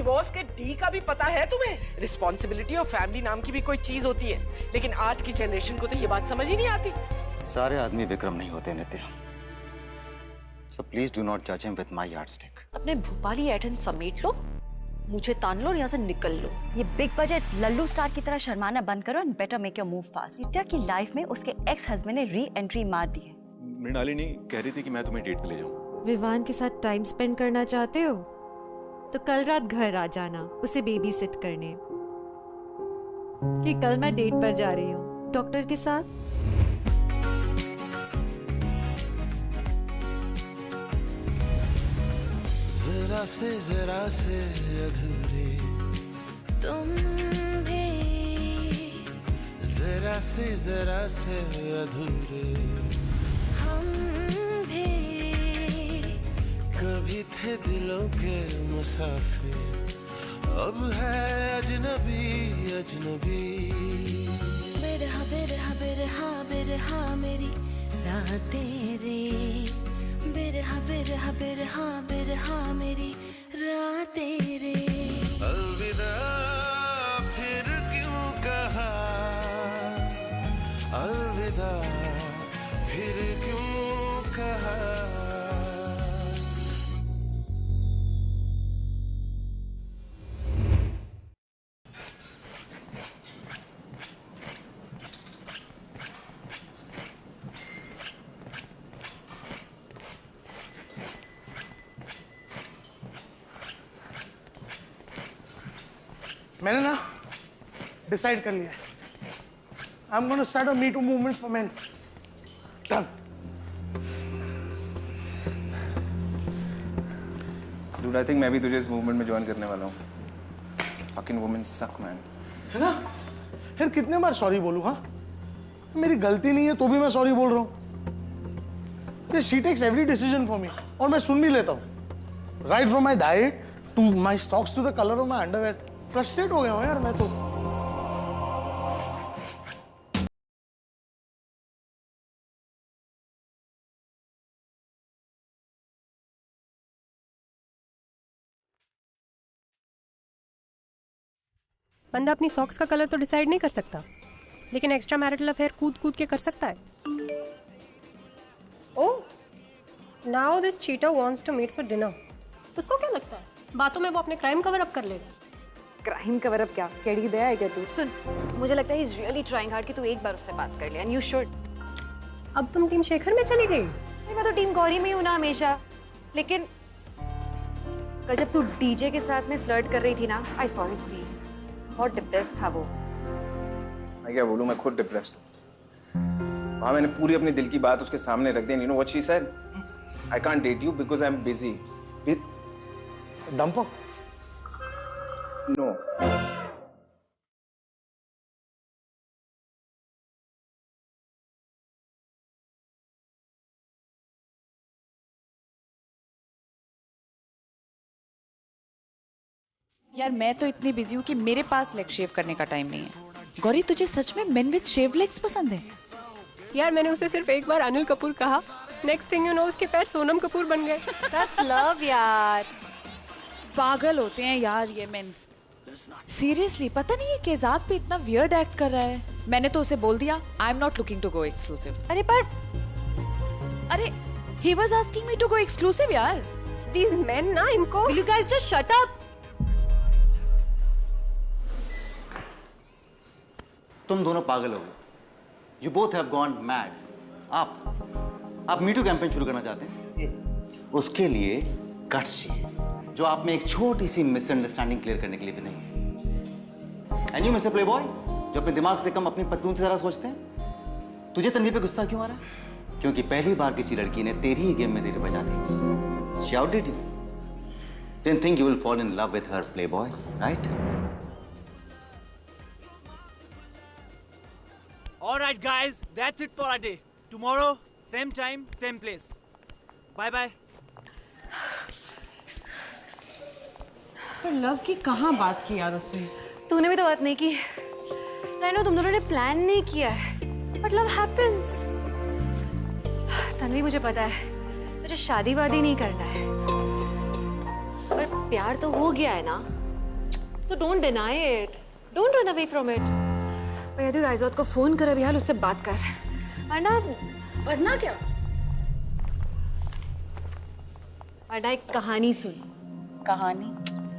Divorce के D का भी पता है तुम्हें? रिस्पॉन्सिबिलिटी और फैमिली नाम की भी कोई चीज होती है, लेकिन आज की जनरेशन को तो ये बात समझ ही नहीं आती। सारे आदमी विक्रम नहीं होते नित्या, so please do not judge him with my yardstick. अपने भोपाली एडन समेट लो, मुझे तान लो और यहाँ से निकल लो। ये बिग बजट लल्लू स्टार की तरह शर्माना बंद करो and better make your move fast. Nitya की लाइफ में उसके एक्स हस्बैंड ने री एंट्री मार दी है। मृणालिनी कह रही थी कि मैं तुम्हें डेट पे ले जाऊं। विवान के साथ टाइम स्पेंड करना चाहते हो तो कल रात घर आ जाना उसे बेबी सिट करने, कि कल मैं डेट पर जा रही हूँ डॉक्टर के साथ। जरा से अधूरे तुम भी, जरा से अधूरे हम भी, कभी थे दिलों के मुसाफिर, अब है अजनबी अजनबी। बिरहा बिरहा बिरहा बिरहा मेरी रातें रे, बिरहा बिरहा बिरहा बिरहा मेरी रातें रे। अलविदा फिर क्यों कहा, अलविदा फिर क्यों कहा। मैंने ना डिसाइड कर लिया, I am gonna start a me too movements for men. Done. Dude, I think मैं भी तुझे इस मूवमेंट में ज्वाइन करने वाला हूँ। Fucking women suck, man. है ना यार, कितने बार सॉरी बोलूं? हाँ, मेरी गलती नहीं है तो भी मैं सॉरी बोल रहा हूँ। She takes every decision for me और मैं सुन भी लेता हूँ। Right from my diet to my stocks to the colour of my underwear. Frustrate हो गया हूँ यार मैं तो। बंदा अपनी सॉक्स का कलर तो डिसाइड नहीं कर सकता, लेकिन एक्स्ट्रा मैरिटल अफेयर कूद कूद के कर सकता है। Oh, now this cheater wants to meet for dinner. उसको क्या लगता है बातों में वो अपने क्राइम कवर अप कर लेगा? क्राइम कवर अप क्या, सीआईडी की दया है क्या तू? सुन, मुझे लगता है he is really trying hard कि तू एक बार उससे बात कर ले, एंड यू शुड। अब तुम टीम शेखर में चली गई? मैं तो टीम गौरी में ही हूं ना हमेशा, लेकिन कल जब तू डीजे के साथ में फ्लर्ट कर रही थी ना, आई सॉ हिज फेस, बहुत डिप्रेस्ड था वो। मैं क्या बोलूं, मैं खुद डिप्रेस्ड हूँ। वहाँ मैंने पूरी अपने दिल की बात उसके सामने रख दी। You know what she said? I can't date you because I'm busy. डंपो? No. यार मैं तो इतनी बिजी हूँ कि मेरे पास लेग शेव करने का टाइम नहीं है। गौरी, तुझे सच में मेन विद शेव लेग्स पसंद है? यार मैंने उसे सिर्फ एक बार अनिल कपूर कहा, नेक्स्ट थिंग यू नो उसके पैर सोनम कपूर बन गए। दैट्स लव यार। पागल होते हैं यार ये मेन। सीरियसली पता नहीं है केजाद पे इतना वियर्ड एक्ट कर रहा है। मैंने तो उसे बोल दिया I am not looking to go exclusive. अरे he was asking me to go exclusive यार। दीस मेन ना, इनको will you guys just shut up? तुम दोनों पागल हो गए। You both have gone mad. आप मीटू कैंपेन शुरू करना चाहते हैं? उसके लिए गट्स चाहिए, जो आप में एक छोटी सी मिसअंडरस्टैंडिंग क्लियर करने के लिए भी नहीं है। एंड यू मिस्टर प्लेबॉय, जो अपने दिमाग से कम अपनी पत्तून से ज़्यादा सोचते हैं, तुझे तन्वी पे गुस्सा क्यों आ रहा है? क्योंकि पहली बार किसी लड़की ने तेरी ही गेम में देर बजा दी। She outdid you. Didn't think you will fall in love with her, playboy, right? All right, guys, that's it for our day. Tomorrow, same time, same place. Bye bye. पर लव की कहाँ बात की यार उसने? तूने भी तो बात नहीं की। रैनो, तुम दोनों ने प्लान नहीं किया है, बट लव हैपेंस। तन्वी, मुझे पता है तुझे शादी वादी नहीं करना है, पर प्यार तो हो गया है ना, So don't deny it. Don't run away from it. भैया तू आइज़ाद को फोन कर अभी हाल उससे बात कर। वरना क्या? वरना एक कहानी सुन। कहानी?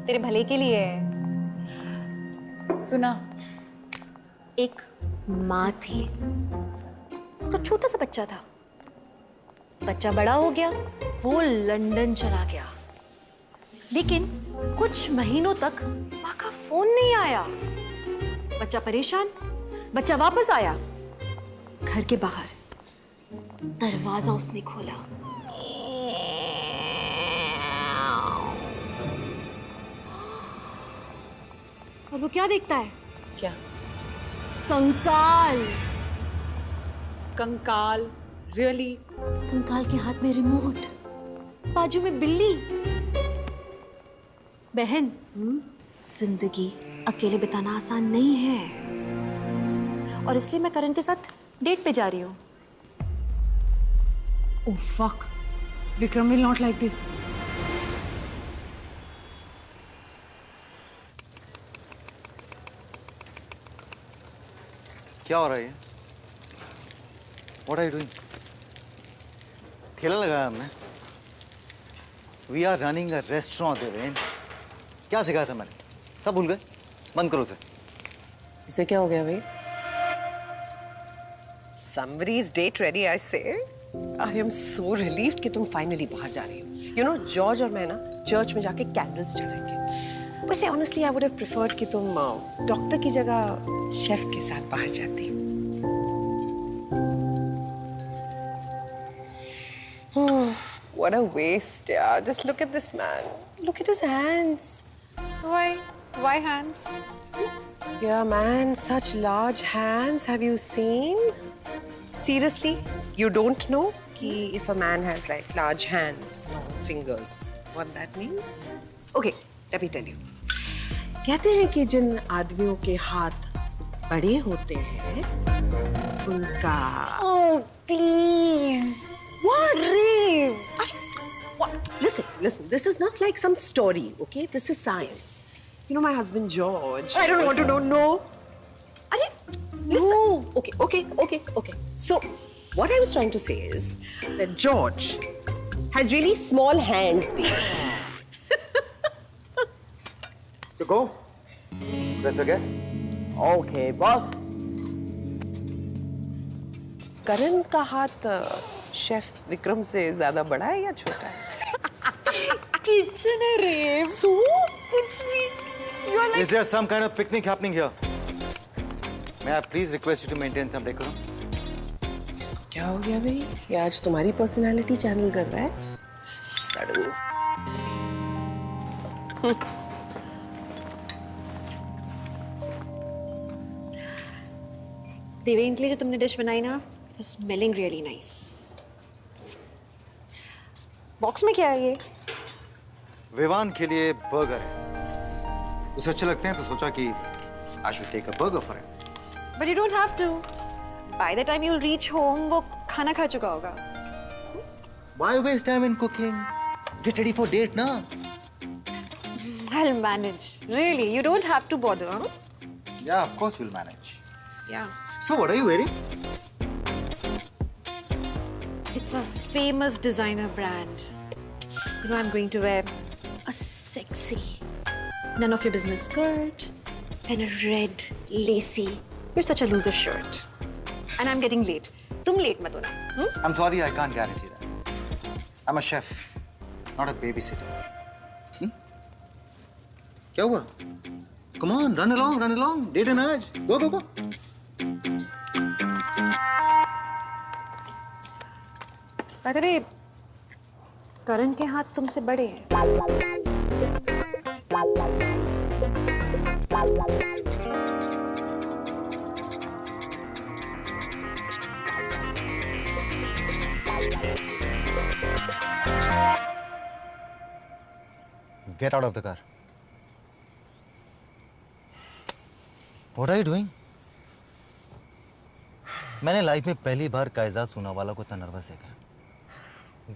तेरे भले के लिए है। सुना। एक माँ थी, उसका छोटा सा बच्चा था। बच्चा बड़ा हो गया, वो लंदन चला गया, लेकिन कुछ महीनों तक माँ का फोन नहीं आया। बच्चा परेशान, बच्चा वापस आया। घर के बाहर दरवाजा उसने खोला, और वो क्या देखता है? क्या? कंकाल। कंकाल? रियली? कंकाल के हाथ में रिमोट, बाजू में बिल्ली। बहन, जिंदगी अकेले बिताना आसान नहीं है, और इसलिए मैं करण के साथ डेट पे जा रही हूँ। Oh fuck. Vikram will not like this. क्या हो रहा है ये? What are you doing? ठेला लगाया हमने। We are running a restaurant, Devin. क्या सिखाया था मैंने? सब भूल गए? बंद करो उसे। इसे क्या हो गया भाई? Somebody's date ready, I say. I am so relieved कि तुम फाइनली बाहर जा रही हो। You know, जॉर्ज और मैं ना चर्च में जाके कैंडल्स जलाएंगे। वैसे honestly I would have preferred कि तुम डॉक्टर की जगह शेफ के साथ बाहर जाती। What a waste, yeah. Just look at this man. Look at his hands. Why? Why hands? Yeah, man, such large hands. Have you seen? Seriously, you don't know कि if a man has like large hands, long fingers, what that means? Okay, let me tell you. कहते हैं कि जिन आदमियों के हाथ बड़े होते हैं, उनका Oh, please. What? Dream. What? Listen. This is not like some story, okay? This is science. You know my husband George. I don't want to know. No. Listen. No. Okay. So, what I was trying to say is that George has really small hands, baby. So go. Press your guest. Okay, boss. करण का हाथ chef Vikram से ज्यादा बड़ा है या छोटा है? Kitchen है रे। So, कुछ भी. You are like. Is there some kind of picnic happening here? May I please request you to maintain some decorum? इसको क्या हो गया भाई? ये आज तुम्हारी पर्सनालिटी चैनल कर रहा है? सड़ू. देवेन के लिए जो तुमने डिश बनाई ना, स्मेलिंग रियली नाइस। बॉक्स में क्या है ये? विवान के लिए बर्गर है। उसे अच्छे लगते हैं तो सोचा कि I should take a burger for him. But you don't have to. By the time you'll reach home, वो खाना खा चुका होगा। Why waste time in cooking? Get ready for date, na? I'll manage. Really, you don't have to bother, huh? Yeah, of course we'll manage. Yeah. So what are you wearing? It's a famous designer brand. You know, I'm going to wear a sexy, none of your business skirt and a red, lacy, you're such a loser shirt. And I'm getting late. तुम late मत होना. I'm sorry, I can't guarantee that. I'm a chef, not a babysitter. क्या हुआ? Come on, run along. Date है ना आज. Go. By the way, करण के हाथ तुमसे बड़े हैं। Get out of the car. What are you doing? मैंने लाइफ में पहली बार कायजात सुना वाला को इतना नर्वस देखा।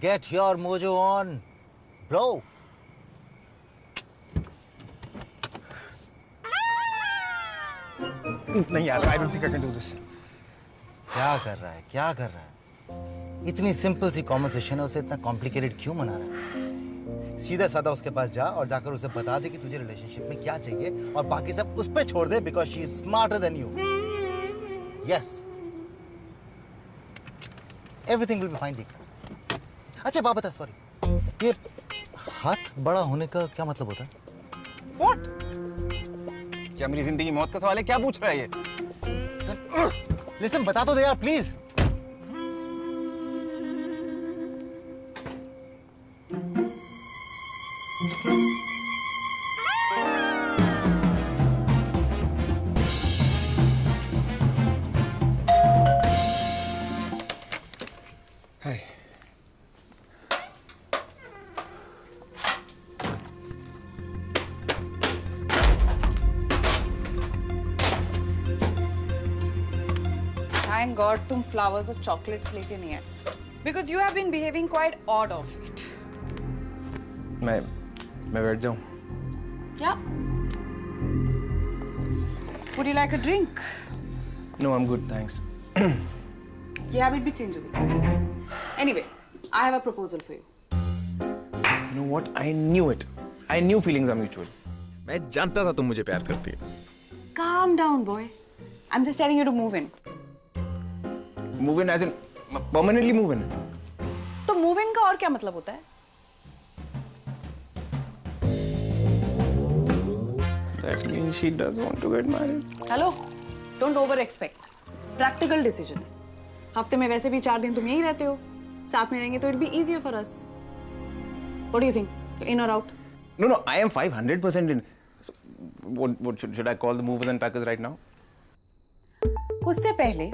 Get your mojo on, bro. नहीं यार, I don't think I can do this. क्या कर रहा है, क्या कर रहा है? इतनी सिंपल सी कॉन्वर्सेशन है, उसे इतना कॉम्प्लिकेटेड क्यों बना रहा है? सीधा साधा उसके पास जा और जाकर उसे बता दे कि तुझे रिलेशनशिप में क्या चाहिए और बाकी सब उस पर छोड़ दे, because she is smarter than you. Yes, everything will be fine. ठीक. अच्छा बात बता, सॉरी, ये हाथ बड़ा होने का क्या मतलब होता है? What? क्या मेरी जिंदगी मौत का सवाल है? क्या पूछ रहा है ये? लिसन, बता तो दे यार प्लीज. Hi. Thank God तुम flowers और chocolates लेके नहीं आए. Because you have been behaving quite odd of it. मैं बैठ जाऊं? क्या? Would you like a drink? No, I'm good, thanks. ये habit भी change हो गई. Anyway, I have a proposal for you. You know what? I knew it. I knew feelings are mutual. मैं जानता था तुम मुझे प्यार करती है. Calm down, boy. I'm just telling you to move in. Move in as in permanently move in. तो move in का और क्या मतलब होता है? That means she does want to get married. Hello, don't over expect. Practical decision. हफ्ते में वैसे भी 4 दिन तुम यहीं रहते हो. साथ में रहेंगे तो it'll be easier for us. What do you think? In or out? No, I am 500% in. So, what should I call the movers and packers right now? उससे पहले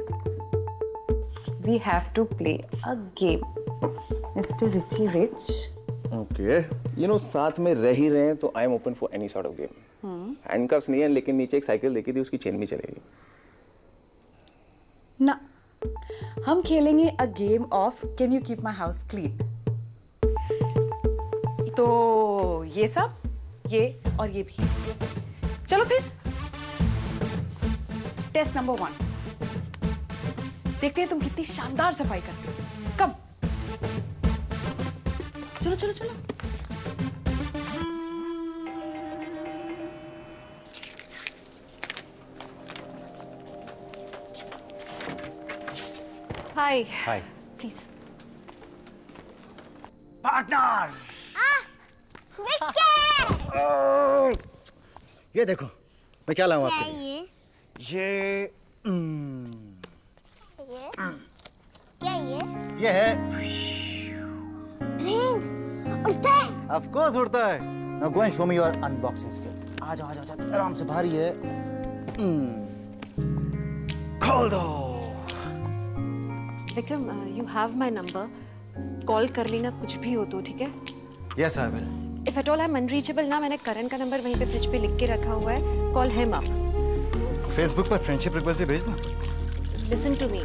we have to play a game. Mr. Richie Rich. Okay. You know, साथ में रह ही रहे हैं तो I am open for any sort of game. Handcuffs नहीं है, लेकिन नीचे एक साइकिल देखी थी, उसकी चेन भी चलेगी. ना, हम खेलेंगे a game of Can you keep my house clean? तो ये सब, ये और ये भी. चलो फिर. Test number 1. देखते हैं तुम कितनी शानदार सफाई करते हो. कम. चलो चलो चलो. हाय. हाय. प्लीज. पार्टनर. ये देखो, मैं क्या लाऊं आपके लिए? ये ये है. उड़ता है? Of course उड़ता है. Now go and show me your unboxing skills. आ जाओ आराम से. भारी है. खोल दो. Vikram, you have my number. Call कर लेना कुछ भी हो तो, ठीक है? Yes, I will. If at all I'm unreachable ना, मैंने करण का नंबर वहीं पे फ्रिज पे लिख के रखा हुआ है. Call him up. Facebook पर फ्रेंडशिप रिक्वेस्ट भी भेज दूं? Listen to me.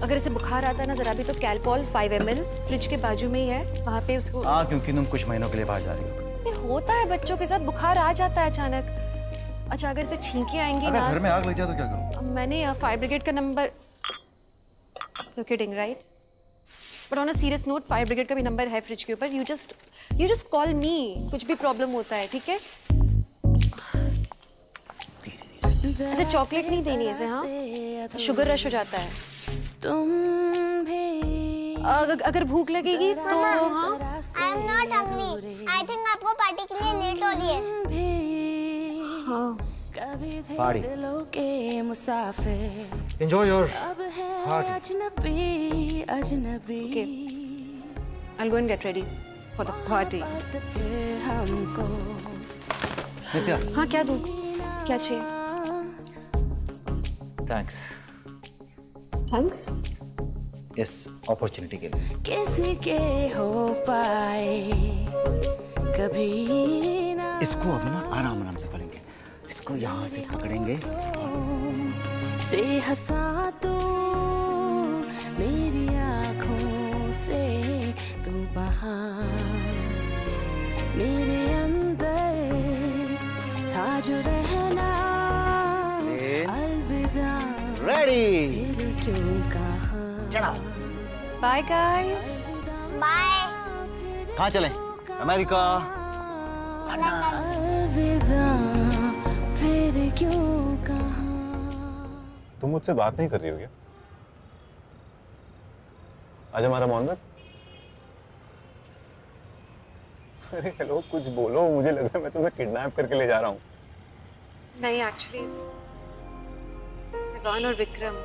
अगर इसे बुखार आता है ना जरा भी तो कैलपॉल 5 ml फ्रिज के बाजू में ही है, वहाँ पे उसको. हाँ, क्योंकि तुम कुछ महीनों के लिए बाहर जा रही हो. ये होता है बच्चों के साथ, बुखार आ जाता है अचानक. अच्छा, अगर इसे छींके आएंगी अगर ना. घर में आग लग जाए तो क्या करूं? मैंने फायर ब्रिगेड का number. You're kidding, right? But on a serious note, fire brigade का भी नंबर है फ्रिज के ऊपर. You just call me. कुछ भी प्रॉब्लम होता है, ठीक है? अच्छा, चॉकलेट नहीं देनी है इसे, हाँ? शुगर रश हो जाता है. अगर भूख लगेगी तो हाँ. I am not hungry. I think आपको पार्टी के लिए लेट हो रही है. हाँ. Party. Enjoy your party. Okay. I'll go and get ready for the party. नित्या. हाँ, क्या दूँ? क्या चाहिए? Thanks. Thanks. इस अपॉर्चुनिटी के लिए. किसी के हो पाए कभी ना. इसको अब ना आराम से पढ़ेंगे. इसको यहाँ से पकड़ेंगे. से हंसा तू मेरी आँखों से, तू बाहर मेरे अंदर था जो रहना. अलविदा. रेडी। चढ़ाओ। Bye guys. बाय। कहाँ चलें? अमेरिका। अलविदा फिर क्यों कहा। तुम मुझसे बात नहीं कर रही हो क्या? आज हमारा मोहम्मद। अरे हेलो, कुछ बोलो, मुझे लग रहा है मैं तुम्हें किडनैप करके ले जा रहा हूँ। नहीं, एक्चुअली विवान और Vikram.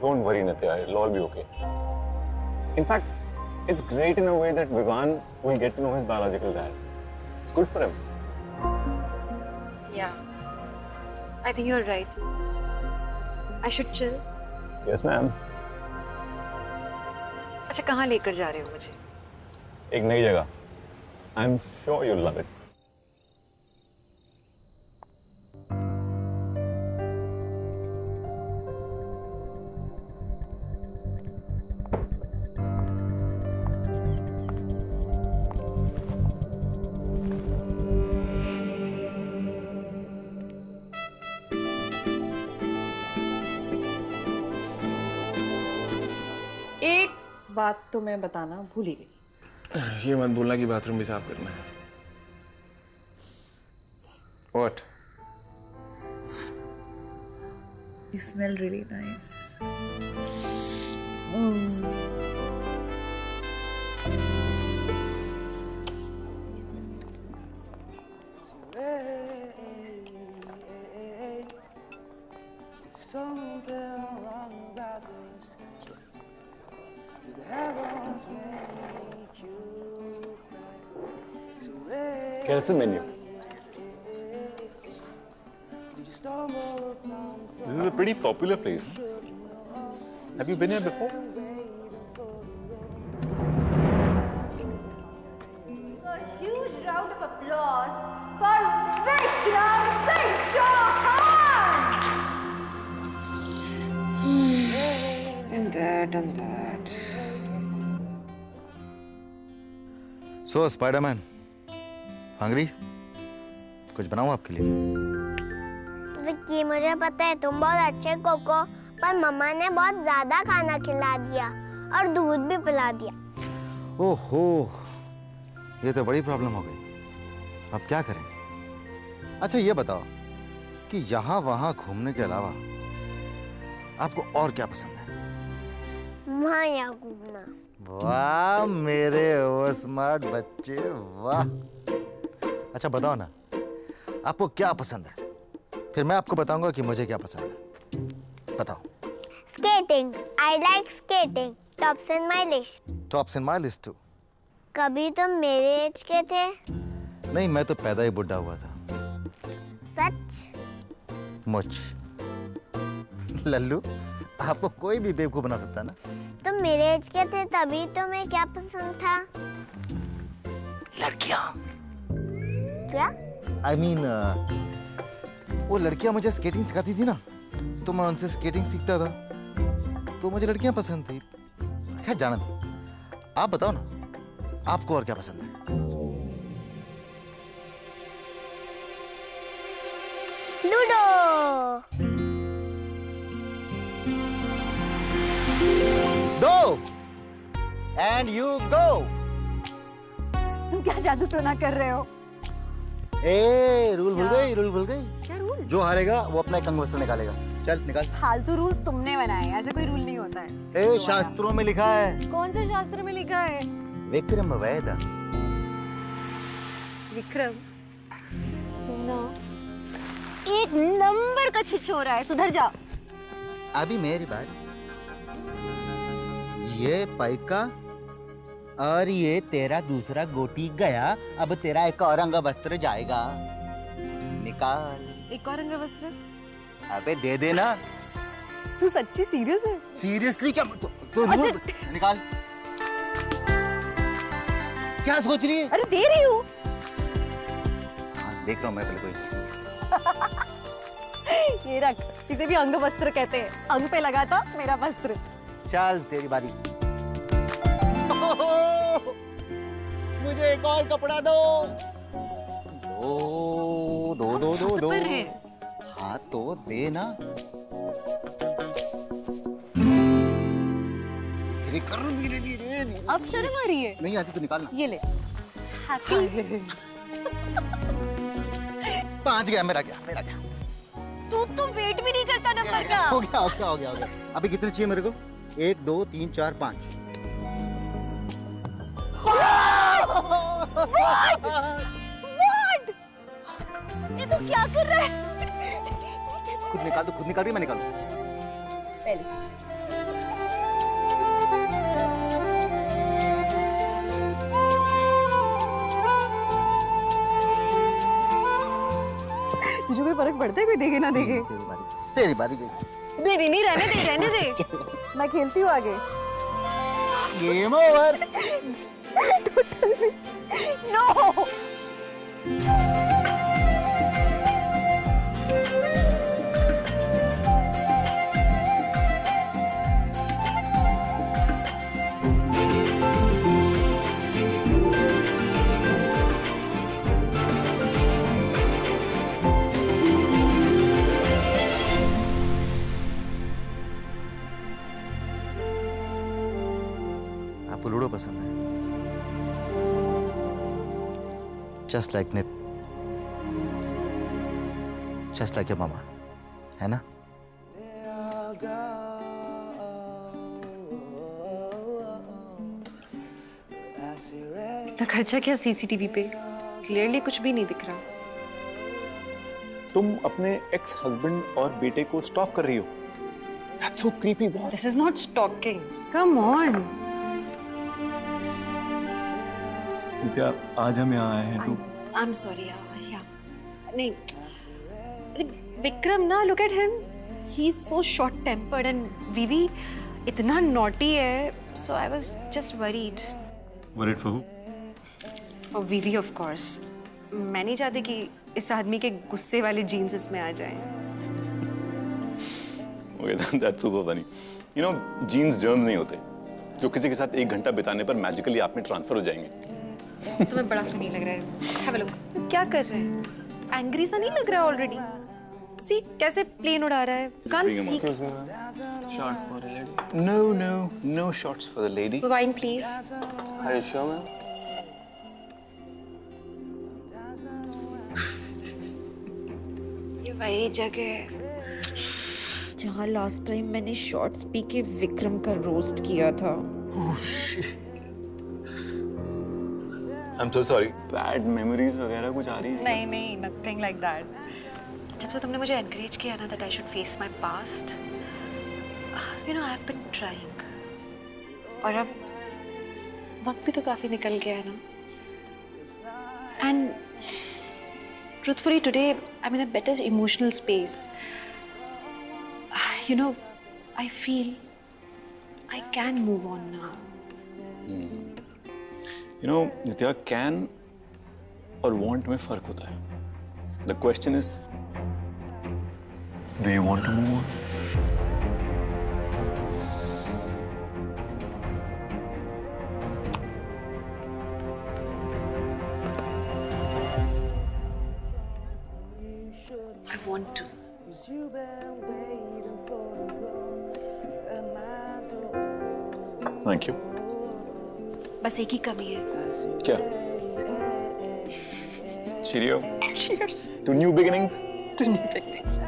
Don't worry, Nitya. It'll all be okay. In fact, it's great in a way that Vivan will get to know his biological dad. It's good for him. Yeah, I think you're right. I should chill. Yes, ma'am. अच्छा, कहाँ लेकर जा रहे हो मुझे? एक नई जगह। I'm sure you'll love it. एक बात तो मैं बताना भूल ही गई। ये मत बोलना कि बाथरूम भी साफ करना है। What? You smell really nice. Here's the menu. This is a pretty popular place. Have you been here before? So a huge round of applause for Vikram Singh Chauhan! And that. So, Spider-Man, hungry? कुछ बनाऊं आपके लिए? विक्की, मुझे पता है तुम बहुत अच्छे कुक हो, पर मम्मा ने बहुत ज्यादा खाना खिला दिया और दूध भी पिला दिया। ओहो, ये तो बड़ी प्रॉब्लम हो गई। अब क्या करें? अच्छा ये बताओ कि यहाँ वहाँ घूमने के अलावा आपको और क्या पसंद है? वहाँ यहाँ घूमना। वाह मेरे ओवर स्मार्ट बच्चे, वाह। अच्छा बताओ ना, आपको क्या पसंद है? फिर मैं आपको बताऊंगा कि मुझे क्या पसंद है। बताओ। Skating. I like skating. Tops in my list. Tops in my list too. कभी तुम मेरे एज के थे? नहीं, मैं तो पैदा ही बुढ़ा हुआ था। सच? मुझ लल्लू, आपको कोई भी बेवकूफ बना सकता है ना? तुम मेरे एज के थे तभी तुम्हें क्या पसंद था? लड़कियां। क्या? I mean, वो लड़कियां मुझे स्केटिंग सिखाती थी ना, तो मैं उनसे स्केटिंग सीखता था, तो मुझे लड़कियां पसंद थी। खैर जाने दो, आप बताओ ना, आपको और क्या पसंद है? लूडो। दो एंड यू गो। तुम क्या जादू टोना कर रहे हो? ए, रूल भूल गई, रूल भूल गई। क्या रूल? जो हारेगा वो अपना एक अंगवस्त्र निकालेगा। चल निकाल। फालतू रूल्स तुमने बनाए, ऐसे कोई रूल नहीं होता है। ए, शास्त्रों में लिखा है। कौन से शास्त्र में लिखा है? विक्रम वेद। विक्रम, तुम ना एक नंबर का छिछोरा है, सुधर जा। अभी मेरी बात। ये पैका और ये तेरा दूसरा गोटी गया, अब तेरा एक और अंग वस्त्र जाएगा। निकाल। एक और अंग वस्त्र? अबे दे देना। तू सच्ची सीरियस है? सीरियसली क्या? तो अच्छा। निकाल। क्या सोच रही है? अरे दे रही हूँ। हाँ, देख रहा हूँ मैं पहले कोई। ये रख, इसे भी अंग वस्त्र कहते हैं। अंग पे लगा था मेरा वस्त्र। चल तेरी बारी। मुझे एक और कपड़ा दो। दो दो दो दो दो दो। हाथ तो दे ना। धीरे कर, धीरे धीरे। अब शर्म आ रही है? नहीं आती तो निकालना। ये ले। हैप्पी। 5 गया, मेरा गया, मेरा गया। तू तो वेट भी नहीं करता नंबर का। हो गया, हो गया, हो गया, हो गया। अभी कितने चाहिए मेरे को? 1 2 3 4 5। ये तो क्या कर रहा है? खुद निकाल दो, खुद निकाल रही, मैं निकालूं। बेल्ट। तुझे कोई फर्क पड़ता है कोई देखे ना देखे? तेरी बारी गई। नहीं नहीं, रहने दे, रहने दे। मैं खेलती हूँ आगे। Game over. नो। आपको लूडो पसंद है? Just like Nit, just like your mama, है ना? तो खर्चा क्या सीसीटीवी पे? क्लियरली कुछ भी नहीं दिख रहा। तुम अपने एक्स हस्बैंड और बेटे को स्टॉक कर रही हो। That's so creepy, boss. This is not stalking. Come on. नित्या, आज हम यहाँ आए हैं तो I'm sorry, yeah. नहीं, विक्रम ना, look at him. He's so short-tempered and Vivi इतना naughty है. So I was just worried. Worried for who? For Vivi, of course. मैं नहीं चाहती कि इस आदमी के गुस्से वाले जीन्स इसमें आ जाएं. Okay, that's super funny. You know, jeans germs नहीं होते, जो किसी के साथ 1 घंटा बिताने पर मैजिकली आप में ट्रांसफर हो जाएंगे। तुम्हें बड़ा फनी लग रहा है। Have a look. क्या कर रहे हैं? एंग्री सा नहीं लग रहा है ऑलरेडी? See कैसे प्लेन उड़ा रहा है? Can't see. Shot for a lady. No shots for the lady. Wine please. Are you sure, ma'am? ये वही जगह है जहाँ लास्ट टाइम मैंने शॉट्स पी के विक्रम का रोस्ट किया था। Oh shit. I'm so sorry. Bad memories वगैरह कुछ आ रही हैं? नहीं, nothing like that. जब से तुमने मुझे encourage किया ना that I should face my past, you know I've been trying. और अब वक्त भी तो काफी निकल गया है ना. And truthfully today I'm in a better emotional space. You know, I feel I can move on now. You know, Nitya, can और want में फर्क होता है. The question is, do you want to move on? I want to. Thank you. बस एक ही कमी है. क्या? Cheerio. Cheers. To new beginnings. To new beginnings.